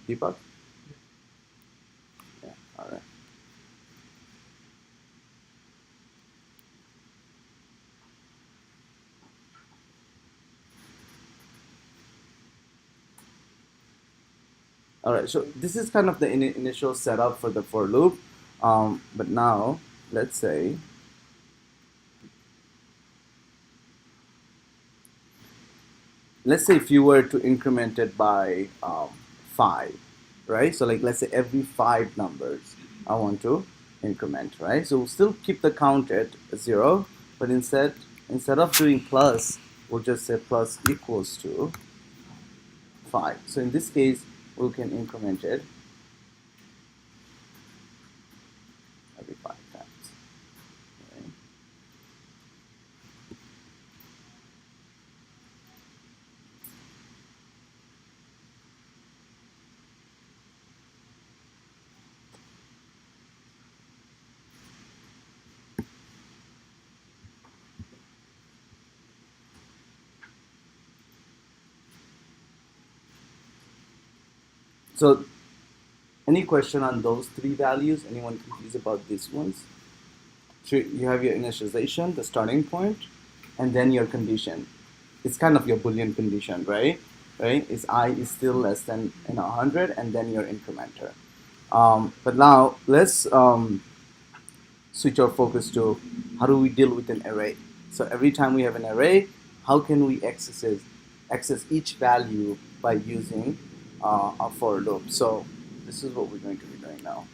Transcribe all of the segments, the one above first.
Deepak? Yeah, all right. All right, so this is kind of the initial setup for the for loop. But now, let's say, if you were to increment it by 5, right? So like let's say every 5 numbers I want to increment, right? So we'll still keep the count at 0, but instead of doing plus, we'll just say plus equals to 5. So in this case, we can increment it every 5 times. Right? So any question on those 3 values? Anyone confused about these ones? So you have your initialization, the starting point, and then your condition. It's kind of your Boolean condition, right? Right? Is I is still less than 100, and then your incrementer. But now let's switch our focus to how do we deal with an array. So every time we have an array, how can we access each value by using a for loop? So this is what we're going to be doing now.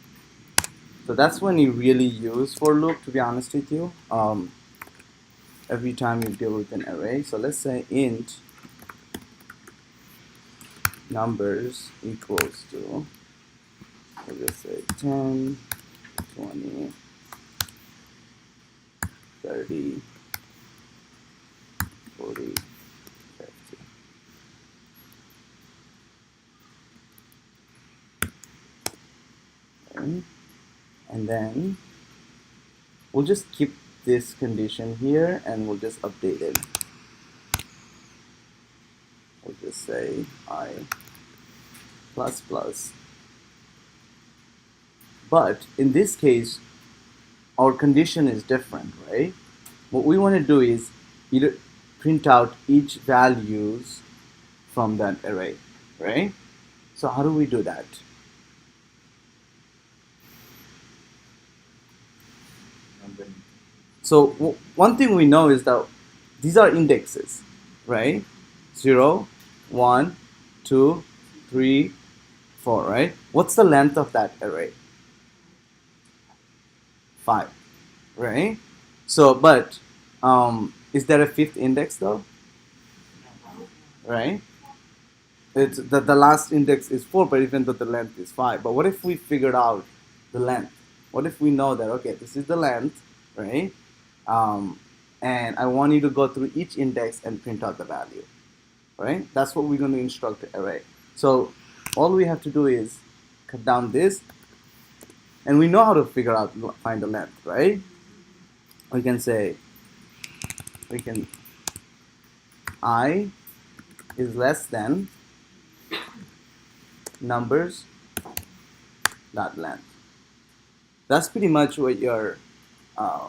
So that's when you really use for loop, to be honest with you. Every time you deal with an array. So let's say int numbers equals to, let's just say 10, 20, 30, 40, 50. Okay. And then we'll just keep this condition here and we'll just update it. We'll just say I plus plus. But in this case, our condition is different, right? What we want to do is either print out each values from that array, right? So how do we do that? So one thing we know is that these are indexes, right? 0, 1, 2, 3, 4, right? What's the length of that array? 5, right? So, but is there a fifth index though? Right? It's the last index is 4, but even though the length is 5. But what if we figured out the length? What if we know that, okay, this is the length, right? Um, and I want you to go through each index and print out the value, right? That's what we're going to instruct the array. So all we have to do is cut down this, and we know how to find the length, right? We can say, I is less than numbers dot length. That's pretty much what your uh,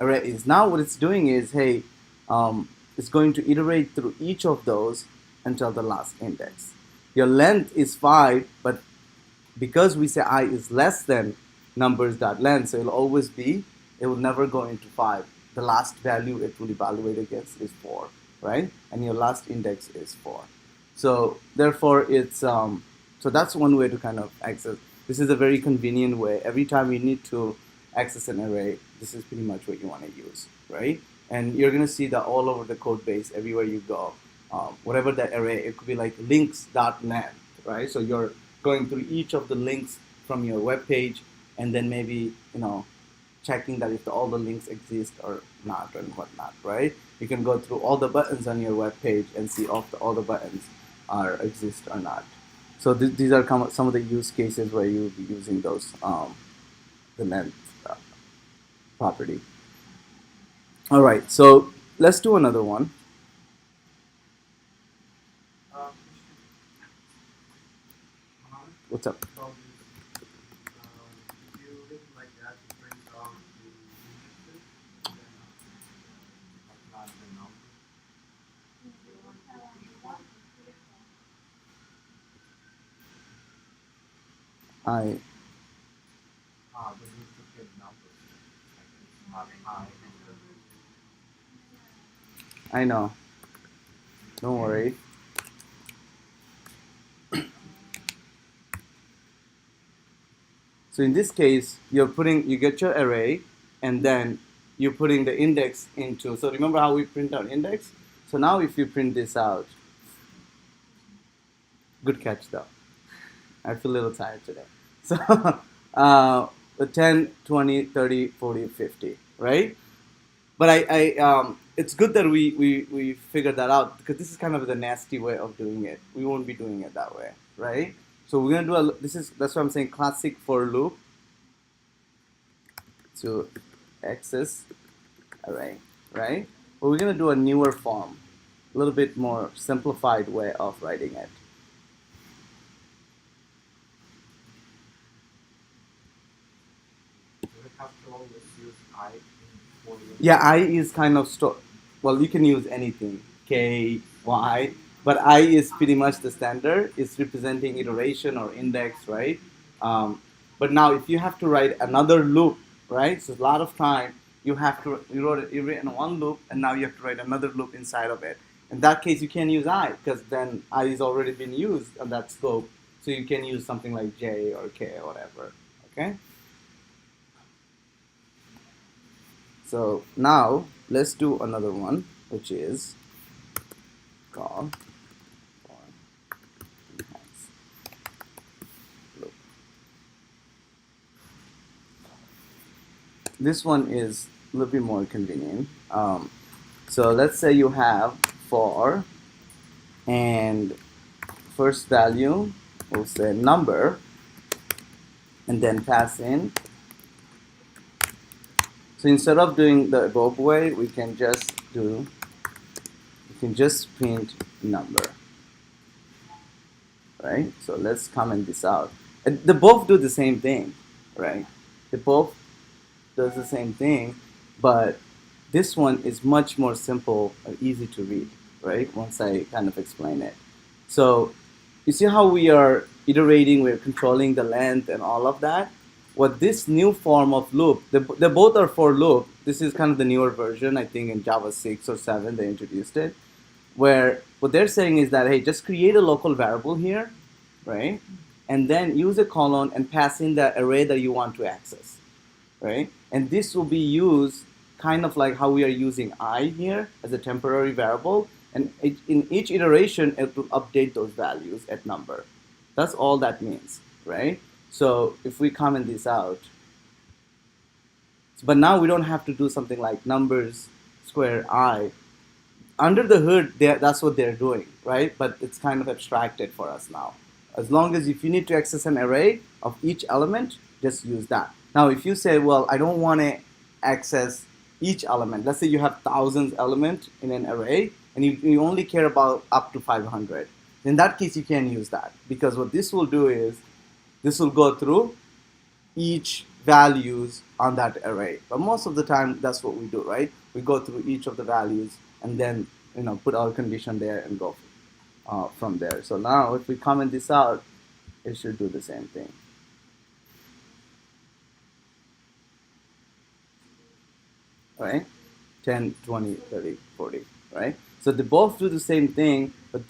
array is. Now what it's doing is, hey, it's going to iterate through each of those until the last index. Your length is 5, but because we say I is less than numbers dot length, so it will never go into 5. The last value it will evaluate against is 4, right? And your last index is 4. So therefore, so that's one way to kind of access. This is a very convenient way. Every time you need to access an array, this is pretty much what you want to use, right? And you're gonna see that all over the code base, everywhere you go. Whatever that array, it could be like links.net, right? So you're going through each of the links from your web page, and then maybe checking that if all the links exist or not and whatnot, right? You can go through all the buttons on your web page and see if all the buttons exist or not. So these are some of the use cases where you'll be using those the length property. All right, so let's do another one. What's up? I I know. Don't worry. So in this case, you get your array, and then you're putting the index into. So remember how we print out index? So now if you print this out, good catch though. I feel a little tired today. So the 10, 20, 30, 40, 50, right? But it's good that we figured that out, because this is kind of the nasty way of doing it. We won't be doing it that way, right? So we're gonna do that's what I'm saying, classic for loop to access array, right? But we're gonna do a newer form, a little bit more simplified way of writing it. Yeah, I is kind of well, you can use anything, K, Y, but I is pretty much the standard. It's representing iteration or index, right? But now if you have to write another loop, right? So a lot of time you wrote in one loop, and now you have to write another loop inside of it. In that case, you can't use I, because then I is already been used on that scope. So you can use something like J or K or whatever. Okay. So now let's do another one, which is call for enhance loop. This one is a little bit more convenient. So let's say you have for, and first value we'll say number, and then pass in. So instead of doing the above way, we can just print number, right? So let's comment this out. And they both do the same thing, right? They both does the same thing, but this one is much more simple and easy to read, right? Once I kind of explain it. So you see how we are iterating, we're controlling the length and all of that. What this new form of loop, they both are for loop. This is kind of the newer version, I think in Java 6 or 7 they introduced it, where what they're saying is that, hey, just create a local variable here, right? And then use a colon and pass in the array that you want to access, right? And this will be used kind of like how we are using I here as a temporary variable. And in each iteration, it will update those values at number. That's all that means, right? So if we comment this out, but now we don't have to do something like numbers square I. Under the hood, that's what they're doing, right? But it's kind of abstracted for us now. As long as if you need to access an array of each element, just use that. Now, if you say, well, I don't want to access each element. Let's say you have thousands element in an array, and you only care about up to 500. In that case, you can use that, because what this will do is this will go through each values on that array. But most of the time, that's what we do, right? We go through each of the values and then put our condition there and go from there. So now if we comment this out, it should do the same thing. Right? 10, 20, 30, 40, right? So they both do the same thing, but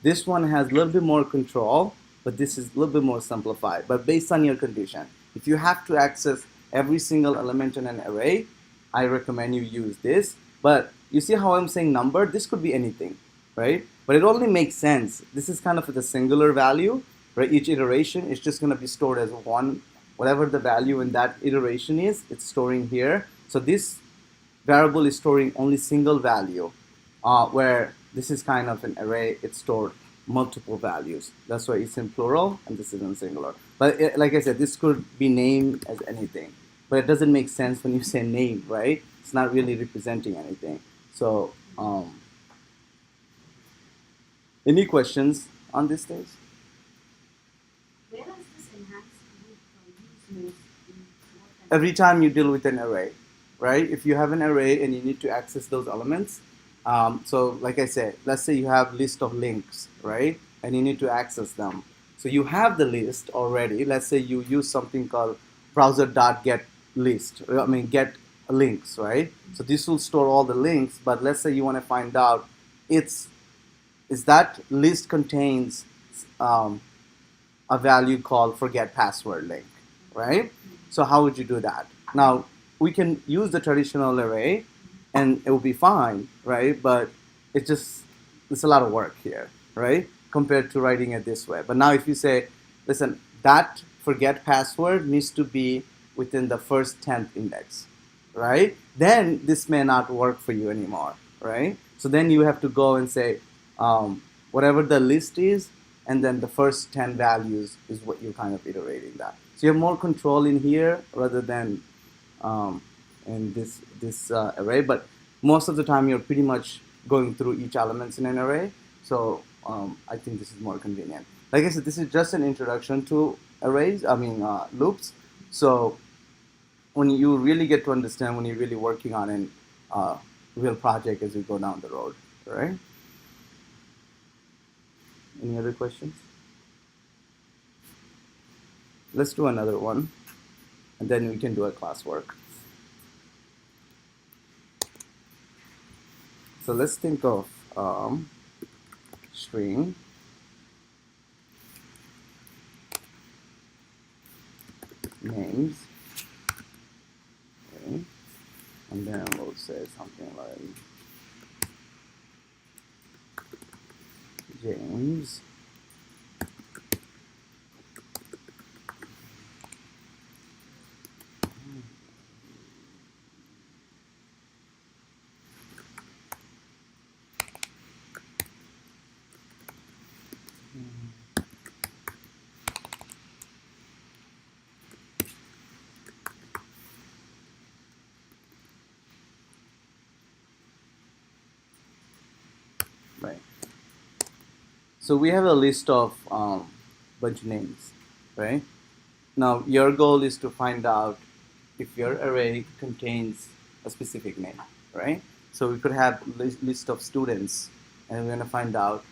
this one has a little bit more control, but this is a little bit more simplified, but based on your condition. If you have to access every single element in an array, I recommend you use this. But you see how I'm saying number? This could be anything, right? But it only makes sense. This is kind of the singular value, right? Each iteration is just going to be stored as one, whatever the value in that iteration is, it's storing here. So this variable is storing only single value, where this is kind of an array, it's stored multiple values. That's why it's in plural and this is in singular. But like I said, this could be named as anything, but it doesn't make sense when you say name, right? It's not really representing anything. So any questions on this things? Every time you deal with an array, right? If you have an array and you need to access those elements, so like I said, let's say you have list of links, right? And you need to access them. So you have the list already. Let's say you use something called browser.get list. I mean, get links, right? So this will store all the links, but let's say you want to find out it's is that list contains um, a value called forget password link, right? So how would you do that? Now we can use the traditional array, and it will be fine, right? But it's a lot of work here, right? Compared to writing it this way. But now if you say, listen, that forget password needs to be within the first 10th index, right? Then this may not work for you anymore, right? So then you have to go and say, whatever the list is, and then the first 10 values is what you're kind of iterating that. So you have more control in here rather than in this array. But most of the time you're pretty much going through each elements in an array. So I think this is more convenient. Like I said, this is just an introduction to arrays, loops. So when you really get to understand, when you're really working on a real project as you go down the road, right? Any other questions? Let's do another one, and then we can do a classwork. So let's think of string names, okay? And then we'll say something like James right. So we have a list of bunch of names, right? Now your goal is to find out if your array contains a specific name, right? So we could have list of students, and we're going to find out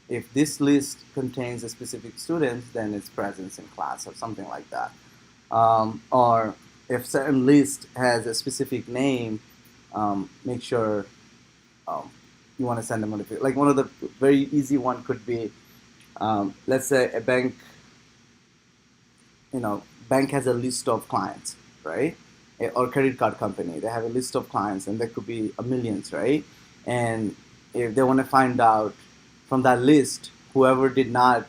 if this list contains a specific student, then it's presence in class or something like that. Or if certain list has a specific name, make sure um, you want to send them notification. Like one of the very easy one could be, let's say a bank, bank has a list of clients, right? Or credit card company, they have a list of clients, and there could be a millions, right? And if they want to find out from that list, whoever did not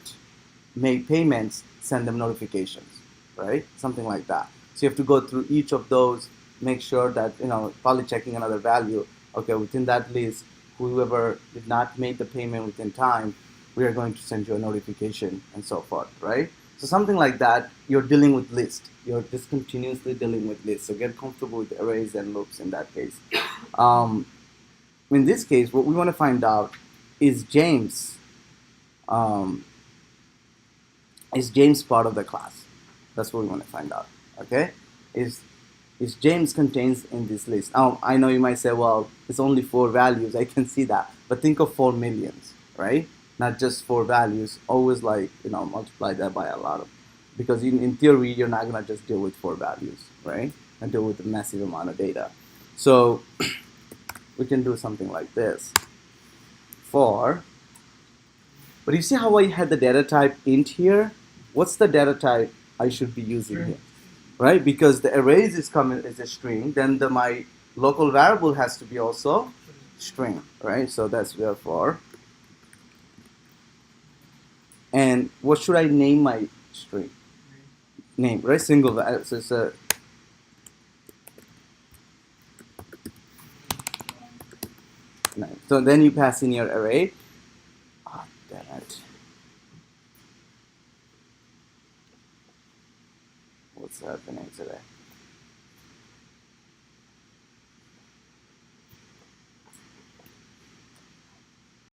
make payments, send them notifications, right? Something like that. So you have to go through each of those, make sure that, probably checking another value. Okay, within that list, whoever did not make the payment within time, we are going to send you a notification and so forth, right? So something like that, you're dealing with list. You're just continuously dealing with list. So get comfortable with arrays and loops in that case. In this case, what we want to find out is James. Is James part of the class? That's what we want to find out. Okay, is James contains in this list? Now I know you might say, well, it's only 4 values. I can see that, but think of 4 millions, right? Not just 4 values. Always multiply that by a lot of, because in theory you're not gonna just deal with 4 values, right? And deal with a massive amount of data. So we can do something like this. But you see how I had the data type int here? What's the data type I should be using here? Right? Because the arrays is coming as a string, then my local variable has to be also string, right? So that's therefore. And what should I name my string? Name, right? Single value. So it's a name. So then you pass in your array. Oh, damn it. What's happening today?